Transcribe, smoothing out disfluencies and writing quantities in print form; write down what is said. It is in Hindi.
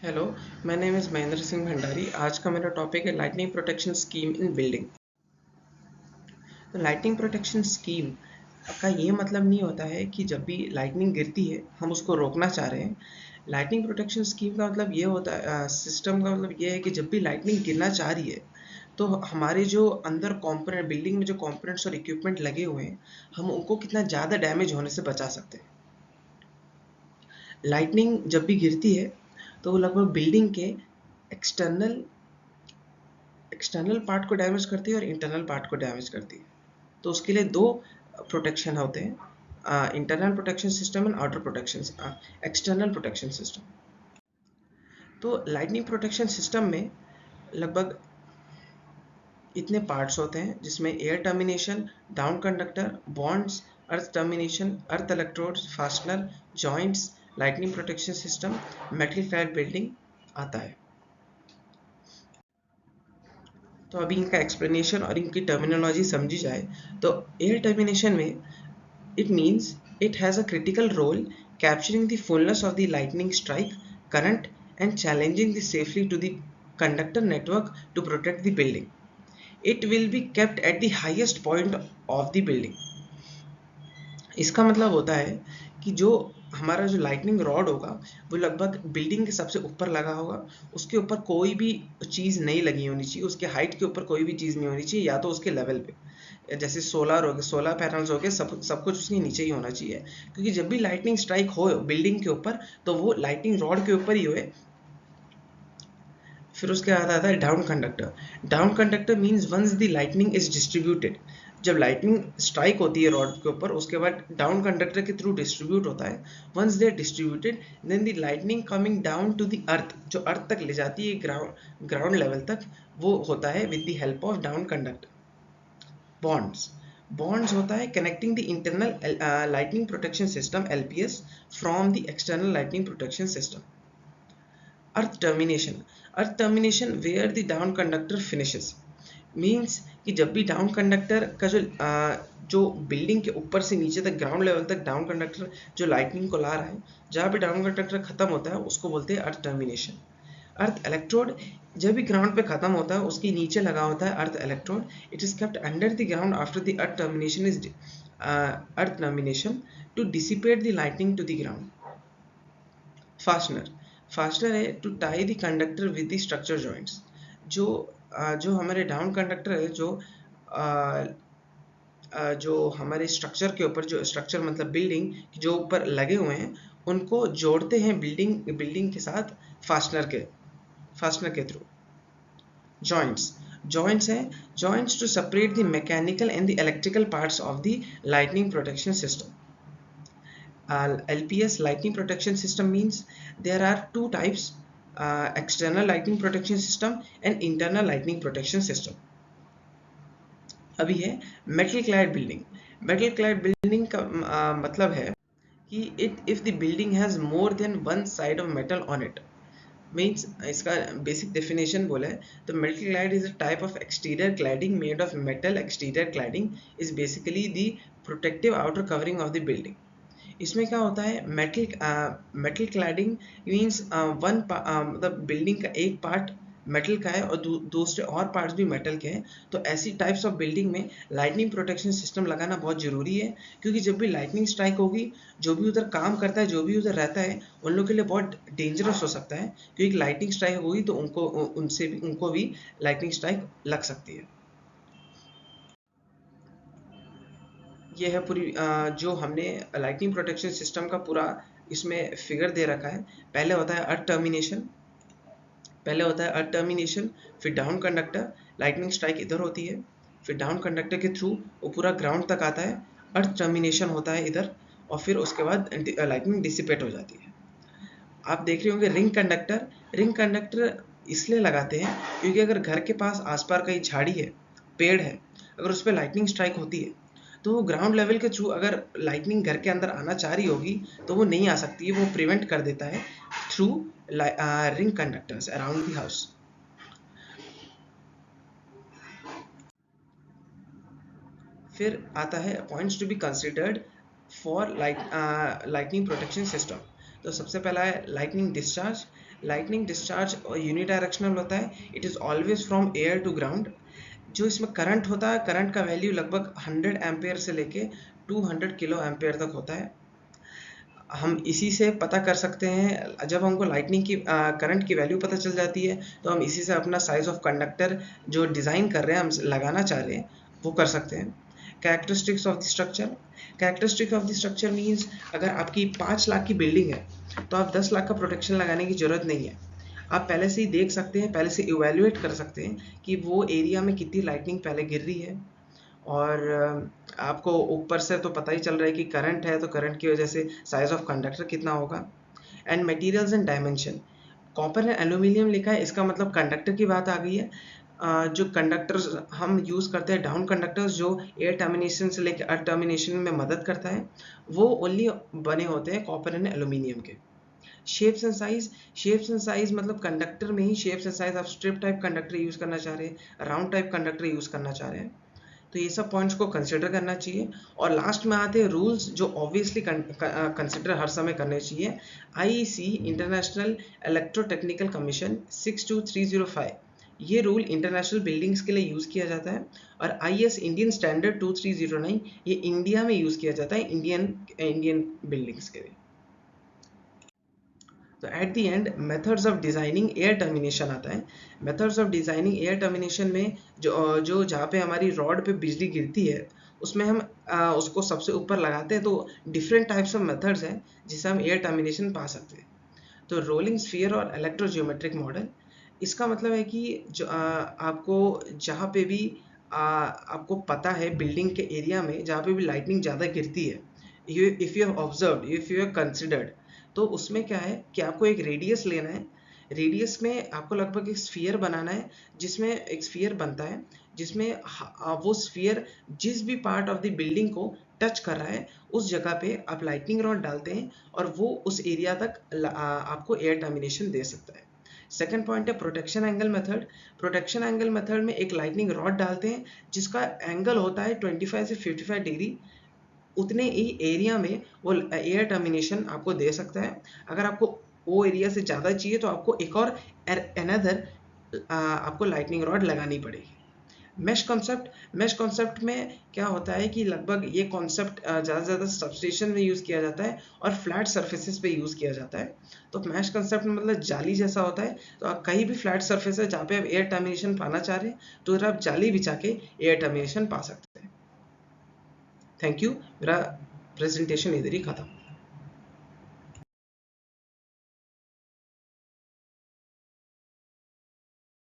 Hello, my name is Mahendra Singh Bhandari. आज का मेरा टॉपिक है lightning protection scheme in building. तो लाइटनिंग प्रोटेक्शन स्कीम का ये मतलब नहीं होता है कि जब भी लाइटनिंग गिरती है हम उसको रोकना चाह रहे हैं। लाइटनिंग प्रोटेक्शन स्कीम का मतलब ये होता है, सिस्टम का मतलब ये है कि जब भी लाइटनिंग गिरना चाह रही है तो हमारे जो अंदर कॉम्पोनेंट, बिल्डिंग में जो कॉम्पोनेंट्स और इक्विपमेंट लगे हुए हैं, हम उनको कितना ज़्यादा डैमेज होने से बचा सकते हैं। लाइटनिंग जब भी गिरती है तो वो लगभग बिल्डिंग के एक्सटर्नल एक्सटर्नल पार्ट को डैमेज करती है और इंटरनल पार्ट को डैमेज करती है। तो उसके लिए दो प्रोटेक्शन होते हैं, internal protection system and outer protection, external protection system. तो लाइटनिंग प्रोटेक्शन सिस्टम में लगभग इतने पार्ट्स होते हैं, जिसमें air termination, down conductor, bonds, earth termination, earth electrodes, fastener, joints, lightning protection system, metal clad building आता है। तो अभी इनका एक्सप्लेनेशन और इनकी टर्मिनोलॉजी समझी जाए तो एयर टर्मिनेशन में it means it has a critical role capturing the fullness of the lightning strike current and challenging the safely to the conductor network to protect the building. It will be kept at the highest point of the building. इसका मतलब होता है कि जो हमारा जो लाइटनिंग रॉड होगा वो लगभग बिल्डिंग के सबसे ऊपर लगा होगा। उसके ऊपर कोई भी चीज़ नहीं लगी होनी चाहिए, उसके हाइट के ऊपर कोई भी चीज़ नहीं होनी चाहिए, या तो उसके लेवल पे, जैसे सोलर हो गए, सोलर पैनल्स हो गए, सब कुछ उसके नीचे ही होना चाहिए। क्योंकि जब भी लाइटनिंग स्ट्राइक हो बिल्डिंग के ऊपर तो वो लाइटनिंग रॉड के ऊपर ही होए। फिर उसके बाद आता है down conductor. Down conductor means once the lightning is distributed. जब लाइटनिंग स्ट्राइक होती है रॉड के ऊपर, उसके बाद डाउन कंडक्टर के थ्रू डिस्ट्रीब्यूट होता है। Once they are distributed then the lightning coming down to the earth, जो अर्थ तक ले जाती है, ग्राउंड लेवल तक, वो होता है with the help of down conductor. Bonds होता है connecting the internal lightning protection system LPS from the external lightning protection system. Earth termination where the down conductor finishes means कि जब भी डाउन कंडक्टर का जो बिल्डिंग के ऊपर से नीचे तक, ग्राउंड लेवल तक डाउन कंडक्टर जो लाइटनिंग को ला रहा है, जहाँ पे डाउन कंडक्टर खत्म होता है उसको बोलते हैं अर्थ टर्मिनेशन। अर्थ इलेक्ट्रोड जब भी ग्राउंड पे खत्म होता है उसके नीचे लगा होता है earth electrode. It is kept under the ground after the earth termination to dissipate the lightning to the ground. Fastener है to tie the conductor with the structure joints. जो हमारे डाउन कंडक्टर है, जो हमारे स्ट्रक्चर के ऊपर, जो स्ट्रक्चर मतलब बिल्डिंग जो ऊपर लगे हुए हैं, उनको जोड़ते हैं बिल्डिंग के साथ फास्टनर के थ्रू। जॉइंट्स हैं joints to separate the mechanical and the electrical parts of the lightning protection system. LPS lightning protection system means there are two types, external lightning protection system and internal lightning protection system. अभी है metal clad building। metal clad building का मतलब है कि if the building has more than one side of metal on it means, इसका बेसिक डेफिनेशन बोला है तो metal clad is a type of exterior cladding made of metal. Exterior cladding is basically the protective outer covering of the building. इसमें क्या होता है, मेटल क्लैडिंग मीन्स मतलब बिल्डिंग का एक पार्ट मेटल का है और दूसरे और पार्ट्स भी मेटल के हैं। तो ऐसी टाइप्स ऑफ बिल्डिंग में लाइटनिंग प्रोटेक्शन सिस्टम लगाना बहुत ज़रूरी है, क्योंकि जब भी लाइटनिंग स्ट्राइक होगी, जो भी उधर काम करता है, जो भी उधर रहता है, उन लोगों के लिए बहुत डेंजरस हो सकता है। क्योंकि लाइटनिंग स्ट्राइक होगी तो उनको भी लाइटनिंग स्ट्राइक लग सकती है। ये है पूरी जो हमने लाइटनिंग प्रोटेक्शन सिस्टम का पूरा इसमें फिगर दे रखा है। पहले होता है अर्थ टर्मिनेशन, फिर डाउन कंडक्टर, लाइटनिंग स्ट्राइक इधर होती है, फिर डाउन कंडक्टर के थ्रू वो पूरा ग्राउंड तक आता है, अर्थ टर्मिनेशन होता है इधर, और फिर उसके बाद लाइटनिंग डिसिपेट हो जाती है। आप देख रहे होंगे रिंग कंडक्टर इसलिए लगाते हैं क्योंकि अगर घर के पास आसपास कहीं झाड़ी है, पेड़ है, अगर उस पर लाइटनिंग स्ट्राइक होती है तो वो ग्राउंड लेवल के थ्रू अगर लाइटनिंग घर के अंदर आना चाह रही होगी तो वो नहीं आ सकती है, वो प्रिवेंट कर देता है through ring conductors around the house. फिर आता है points to be considered for lightning protection system. तो सबसे पहला है lightning discharge. Lightning discharge unidirectional होता है, it is always from air to ground. जो इसमें करंट होता है, करंट का वैल्यू लगभग 100 एम्पेयर से लेके 200 किलो एम्पेयर तक होता है। हम इसी से पता कर सकते हैं, जब हमको लाइटनिंग की करंट की वैल्यू पता चल जाती है तो हम इसी से अपना साइज ऑफ कंडक्टर जो डिज़ाइन कर रहे हैं, हम लगाना चाह रहे हैं, वो कर सकते हैं। Characteristics of the structure, characteristic of the structure means अगर आपकी 5 लाख की बिल्डिंग है तो आप 10 लाख का प्रोटेक्शन लगाने की ज़रूरत नहीं है। आप पहले से ही देख सकते हैं, पहले से इवेल्युएट कर सकते हैं कि वो एरिया में कितनी लाइटनिंग पहले गिर रही है, और आपको ऊपर से तो पता ही चल रहा है कि करंट है, तो करंट की वजह से साइज ऑफ कंडक्टर कितना होगा। And materials and dimension, copper and aluminium लिखा है, इसका मतलब कंडक्टर की बात आ गई है। जो कंडक्टर्स हम यूज़ करते हैं, डाउन कंडक्टर्स जो एयर टर्मिनेशन से लेकर अर्थ टर्मिनेशन में मदद करता है, वो ओनली बने होते हैं कॉपर एंड एल्यूमिनियम के। Shapes and size, shapes and size मतलब कंडक्टर में ही शेप्स एंड साइज, आप स्ट्रिप टाइप कंडक्टर यूज़ करना चाह रहे हैं, राउंड टाइप कंडक्टर यूज़ करना चाह रहे हैं, तो ये सब पॉइंट्स को कंसिडर करना चाहिए। और लास्ट में आते हैं रूल्स जो ऑब्वियसली कंसिडर हर समय करने चाहिए। आईईसी इंटरनेशनल इलेक्ट्रोटेक्निकल कमीशन 62305, ये रूल इंटरनेशनल बिल्डिंग्स के लिए यूज़ किया जाता है। और आईएस इंडियन स्टैंडर्ड 2309, ये इंडिया में यूज़ किया जाता है इंडियन बिल्डिंग्स के लिए। तो at the end methods of designing air termination आता है। Methods of designing air termination में जो जहाँ पे हमारी रॉड पे बिजली गिरती है, उसमें हम उसको सबसे ऊपर लगाते हैं, तो डिफरेंट टाइप्स ऑफ मेथड्स हैं जिससे हम एयर टर्मिनेशन पा सकते हैं। तो रोलिंग स्फीयर और इलेक्ट्रोजियोमेट्रिक मॉडल, इसका मतलब है कि जो आपको जहाँ पे भी आपको पता है बिल्डिंग के एरिया में जहाँ पे भी लाइटनिंग ज़्यादा गिरती है, if you have observed, if you have considered, तो उसमें क्या है कि आपको एक रेडियस लेना है। रेडियस में आपको लगभग एक स्फीयर बनाना है, जिसमें एक स्फीयर बनता है जिसमें वो स्फीयर जिस भी पार्ट ऑफ द बिल्डिंग को टच कर रहा है, उस जगह पे आप लाइटनिंग रॉड डालते हैं और वो उस एरिया तक आपको एयर टर्मिनेशन दे सकता है। सेकंड पॉइंट है protection angle method. Protection angle method में एक लाइटनिंग रॉड डालते हैं जिसका एंगल होता है 25 से 55 डिग्री, उतने ही एरिया में वो एयर टर्मिनेशन आपको दे सकता है। अगर आपको वो एरिया से ज़्यादा चाहिए तो आपको एक और अनदर आपको लाइटनिंग रॉड लगानी पड़ेगी। मैश कॉन्सेप्ट में क्या होता है कि लगभग ये कॉन्सेप्ट ज़्यादा से ज़्यादा सबस्टेशन में यूज़ किया जाता है और फ्लैट सर्फेसिस पे यूज़ किया जाता है। तो मैश कॉन्सेप्ट में मतलब जाली जैसा होता है, तो आप कहीं भी फ्लैट सर्फेस है जहाँ पे आप एयर टर्मिनेशन पाना चाह रहे हैं, तो उधर आप जाली बिछा के एयर टर्मिनेशन पा सकते हैं। थैंक यू, मेरा प्रेजेंटेशन इधर ही खत्म।